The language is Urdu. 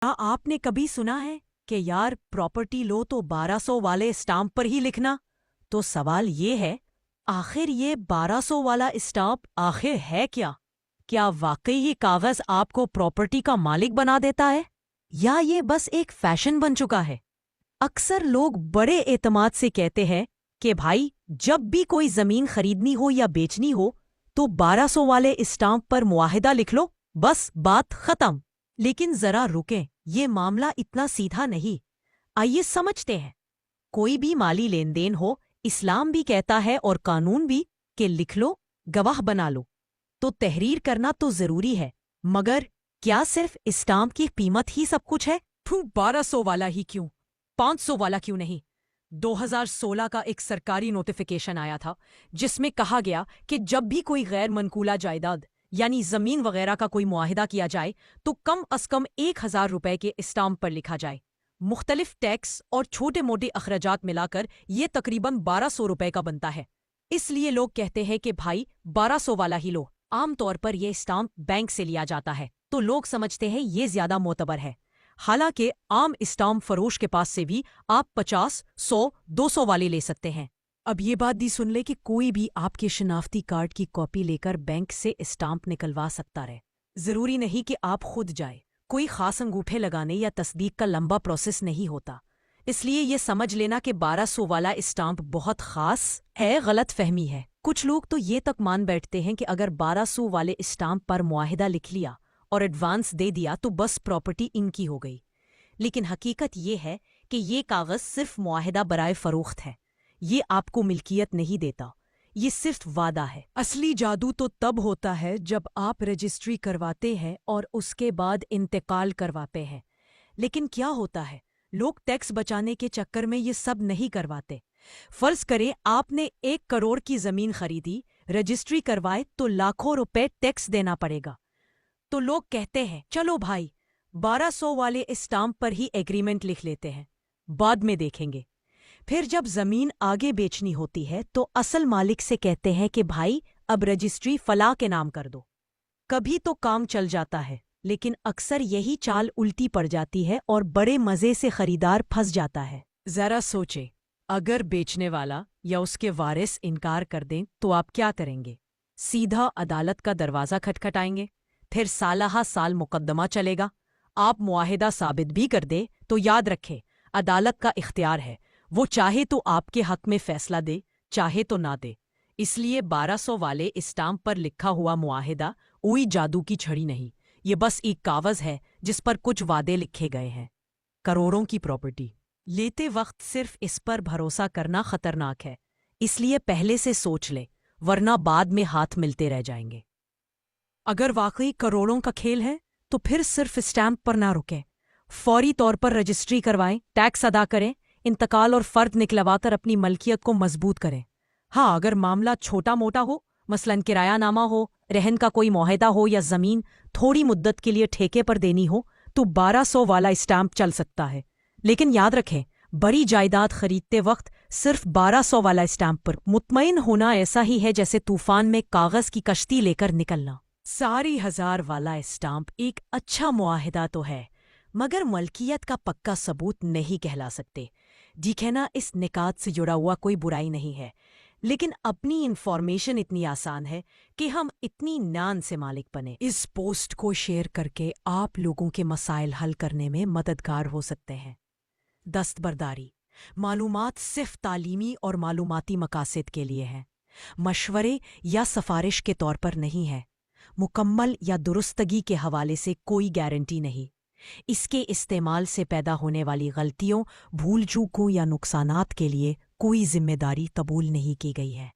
کیا آپ نے کبھی سنا ہے کہ یار پراپرٹی لو تو 1200 والے اسٹامپ پر ہی لکھنا؟ تو سوال یہ ہے، آخر یہ 1200 والا اسٹامپ آخر ہے کیا؟ کیا واقعی ہی کاغذ آپ کو پراپرٹی کا مالک بنا دیتا ہے؟ یا یہ بس ایک فیشن بن چکا ہے؟ اکثر لوگ بڑے اعتماد سے کہتے ہیں کہ بھائی جب بھی کوئی زمین خریدنی ہو یا بیچنی ہو تو 1200 والے اسٹامپ پر معاہدہ لکھ لو، بس بات ختم۔ لیکن ذرا رکیں، یہ معاملہ اتنا سیدھا نہیں۔ آئیے سمجھتے ہیں۔ کوئی بھی مالی لین دین ہو، اسلام بھی کہتا ہے اور قانون بھی کہ لکھ لو، گواہ بنا لو۔ تو تحریر کرنا تو ضروری ہے، مگر کیا صرف اسٹامپ کی قیمت ہی سب کچھ ہے؟ 1200 والا ہی کیوں؟ 500 والا کیوں نہیں؟ 2016 کا ایک سرکاری نوٹیفیکیشن آیا تھا جس میں کہا گیا کہ جب بھی کوئی غیر منقولہ جائیداد یعنی زمین وغیرہ کا کوئی معاہدہ کیا جائے تو کم از کم 1000 روپے کے اسٹامپ پر لکھا جائے۔ مختلف ٹیکس اور چھوٹے موٹے اخراجات ملا کر یہ تقریباً 1200 روپے کا بنتا ہے۔ اس لیے لوگ کہتے ہیں کہ بھائی 1200 والا ہی لو۔ عام طور پر یہ اسٹامپ بینک سے لیا جاتا ہے تو لوگ سمجھتے ہیں یہ زیادہ معتبر ہے، حالانکہ عام اسٹامپ فروش کے پاس سے بھی آپ 50، 100، 200 والے لے سکتے ہیں۔ اب یہ بات بھی سن لے کہ کوئی بھی آپ کے شناختی کارڈ کی کاپی لے کر بینک سے اسٹامپ نکلوا سکتا رہے۔ ضروری نہیں کہ آپ خود جائے، کوئی خاص انگوٹھے لگانے یا تصدیق کا لمبا پروسیس نہیں ہوتا۔ اس لیے یہ سمجھ لینا کہ 1200 والا اسٹامپ بہت خاص ہے، غلط فہمی ہے۔ کچھ لوگ تو یہ تک مان بیٹھتے ہیں کہ اگر 1200 والے اسٹامپ پر معاہدہ لکھ لیا اور ایڈوانس دے دیا تو بس پراپرٹی ان کی ہو گئی۔ لیکن حقیقت یہ ہے کہ یہ کاغذ صرف معاہدہ برائے فروخت ہے، یہ آپ کو ملکیت نہیں دیتا، یہ صرف وعدہ ہے۔ اصلی جادو تو تب ہوتا ہے جب آپ رجسٹری کرواتے ہیں اور اس کے بعد انتقال کرواتے ہیں۔ لیکن کیا ہوتا ہے، لوگ ٹیکس بچانے کے چکر میں یہ سب نہیں کرواتے۔ فرض کریں آپ نے 1 کروڑ کی زمین خریدی، رجسٹری کروائے تو لاکھوں روپے ٹیکس دینا پڑے گا۔ تو لوگ کہتے ہیں چلو بھائی 1200 والے اسٹامپ پر ہی ایگریمنٹ لکھ لیتے ہیں، بعد میں دیکھیں گے۔ پھر جب زمین آگے بیچنی ہوتی ہے تو اصل مالک سے کہتے ہیں کہ بھائی اب رجسٹری فلاں کے نام کر دو۔ کبھی تو کام چل جاتا ہے، لیکن اکثر یہی چال الٹی پڑ جاتی ہے اور بڑے مزے سے خریدار پھنس جاتا ہے۔ ذرا سوچیں، اگر بیچنے والا یا اس کے وارث انکار کر دیں تو آپ کیا کریں گے؟ سیدھا عدالت کا دروازہ کھٹکھٹائیں گے؟ پھر سالہ سال مقدمہ چلے گا۔ آپ معاہدہ ثابت بھی کر دیں تو یاد رکھیں عدالت کا اختیار ہے، وہ چاہے تو آپ کے حق میں فیصلہ دے، چاہے تو نہ دے۔ اس لیے 1200 والے اسٹامپ پر لکھا ہوا معاہدہ کوئی جادو کی چھڑی نہیں، یہ بس ایک کاغذ ہے جس پر کچھ وعدے لکھے گئے ہیں۔ کروڑوں کی پراپرٹی لیتے وقت صرف اس پر بھروسہ کرنا خطرناک ہے، اس لیے پہلے سے سوچ لیں، ورنہ بعد میں ہاتھ ملتے رہ جائیں گے۔ اگر واقعی کروڑوں کا کھیل ہے تو پھر صرف اسٹامپ پر نہ رکیں، فوری طور پر رجسٹری کروائیں، ٹیکس ادا کریں، انتقال اور فرد نکلوا کر اپنی ملکیت کو مضبوط کریں۔ ہاں، اگر معاملہ چھوٹا موٹا ہو، مثلاً کرایہ نامہ ہو، رہن کا کوئی معاہدہ ہو یا زمین تھوڑی مدت کے لیے ٹھیکے پر دینی ہو تو 1200 والا اسٹامپ چل سکتا ہے۔ لیکن یاد رکھیں، بڑی جائیداد خریدتے وقت صرف 1200 والا اسٹامپ پر مطمئن ہونا ایسا ہی ہے جیسے طوفان میں کاغذ کی کشتی لے کر نکلنا۔ ساری 1000 والا اسٹامپ ایک اچھا معاہدہ تو ہے، مگر ملکیت کا پکا ثبوت نہیں کہلا سکتے۔ ٹھیک ہے نا، اس نکات سے جڑا ہوا کوئی برائی نہیں ہے، لیکن اپنی انفارمیشن اتنی آسان ہے کہ ہم اتنی نان سے مالک بنے۔ اس پوسٹ کو شیئر کر کے آپ لوگوں کے مسائل حل کرنے میں مددگار ہو سکتے ہیں۔ دستبرداری: معلومات صرف تعلیمی اور معلوماتی مقاصد کے لیے ہیں، مشورے یا سفارش کے طور پر نہیں ہے۔ مکمل یا درستگی کے حوالے سے کوئی گارنٹی نہیں۔ اس کے استعمال سے پیدا ہونے والی غلطیوں، بھول چوکوں یا نقصانات کے لیے کوئی ذمہ داری قبول نہیں کی گئی ہے۔